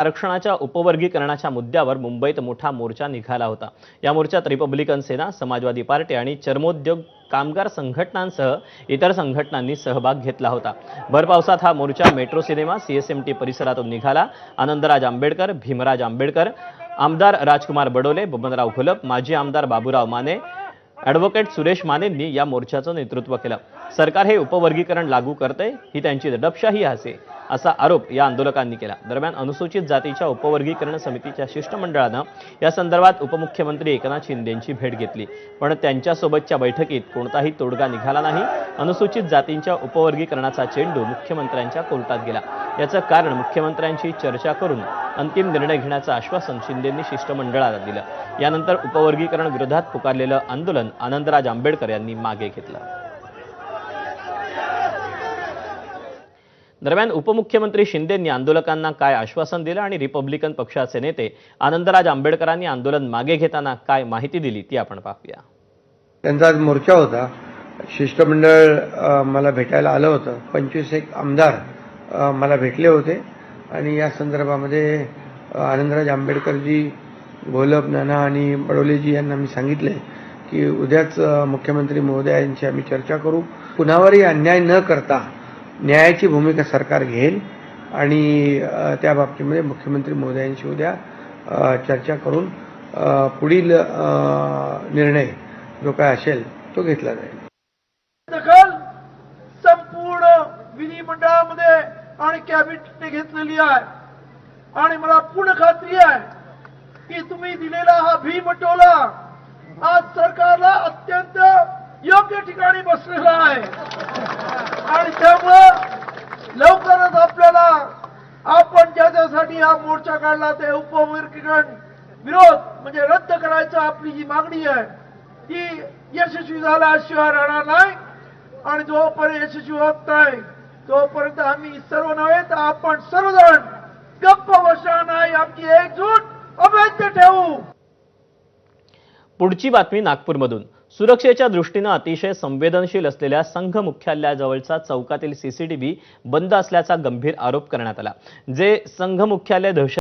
आरक्षणाच्या उपवर्गीकरणाच्या मुद्द्यावर मुंबईत मोठा मोर्चा निघाला होता। या मोर्चात रिपब्लिकन सेना, समाजवादी पार्टी आणि चर्मोद्योग कामगार संघटनांसह इतर संघटनांनी सहभाग घेतला होता। भर पावसात हा मोर्चा मेट्रो सिनेमा, सीएसएमटी परिसरातून निघाला। आनंदराज आंबेडकर, भीमराज आंबेडकर, आमदार राजकुमार बडोले, बबनराव घोलप, माजी आमदार बाबूराव माने, ॲडव्होकेट सुरेश मानेंनी या मोर्चाचं नेतृत्व केलं। सरकार हे उपवर्गीकरण लागू करते, ही त्यांची दडपशाही आहे असा आरोप या आंदोलकांनी केला। दरम्यान अनुसूचित जातीच्या उपवर्गीकरण समितीच्या शिष्टमंडळानं या संदर्भात उपमुख्यमंत्री एकनाथ शिंदेंची भेट घेतली, पण त्यांच्यासोबतच्या बैठकीत कोणताही तोडगा निघाला नाही। अनुसूचित जातींच्या उपवर्गीकरणाचा चेंडू मुख्यमंत्र्यांच्या कोर्टात गेला। याचं कारण मुख्यमंत्र्यांची चर्चा करून अंतिम निर्णय घेण्याचं आश्वासन शिंदेंनी शिष्टमंडळाला दिलं। यानंतर उपवर्गीकरण विरोधात पुकारलेलं आंदोलन आनंदराज आंबेडकर यांनी मागे घेतलं। दरम्यान उपमुख्यमंत्री शिंदेंनी आंदोलकांना काय आश्वासन दिलं आणि रिपब्लिकन पक्षाचे नेते आनंदराज आंबेडकरांनी आंदोलन मागे घेताना काय माहिती दिली ती आपण पाहूया। त्यांचा आज मोर्चा होता। शिष्टमंडळ मला भेटायला आलं होतं। 25 आमदार मला भेटले होते आणि या संदर्भामध्ये आनंदराज आंबेडकरजी, घोलप, नाना आणि बडोलेजी यांना मी सांगितले की उद्याच मुख्यमंत्री महोदयांची आम्ही चर्चा करू। कुणावरही अन्याय न करता न्यायाची भूमिका सरकार घेईल आणि त्या बाबतीमध्ये मुख्यमंत्री महोदयांशी उद्या चर्चा करून पुढील निर्णय जो काय असेल तो घेतला जाईल। दखल संपूर्ण विधिमंडळामध्ये आणि कॅबिनेटने घेतलेली आहे आणि मला पूर्ण खात्री आहे की तुम्ही दिलेला हा भीमटोला आज सरकारला अत्यंत योग्य ठिकाणी बसलेला आहे आणि त्यामुळे लवकरच आपल्याला आपण ज्याच्यासाठी हा मोर्चा काढला ते उपवर्गीकरण विरोध म्हणजे रद्द करायचं आपली जी मागणी आहे ती यशस्वी झाल्याशिवाय राहणार नाही आणि जोपर्यंत यशस्वी होत नाही तोपर्यंत आम्ही सर्व नव्हे तर आपण सर्वजण गप्प बसणार नाही। आमची एकजूट अभेद्य ठेवू। पुढची बातमी नागपूरमधून। सुरक्षेच्या दृष्टीने अतिशय संवेदनशील असलेल्या संघ मुख्यालयाजवळचा चौकातील सीसीटीव्ही बंद असल्याचा गंभीर आरोप करण्यात आला। जे संघ मुख्यालय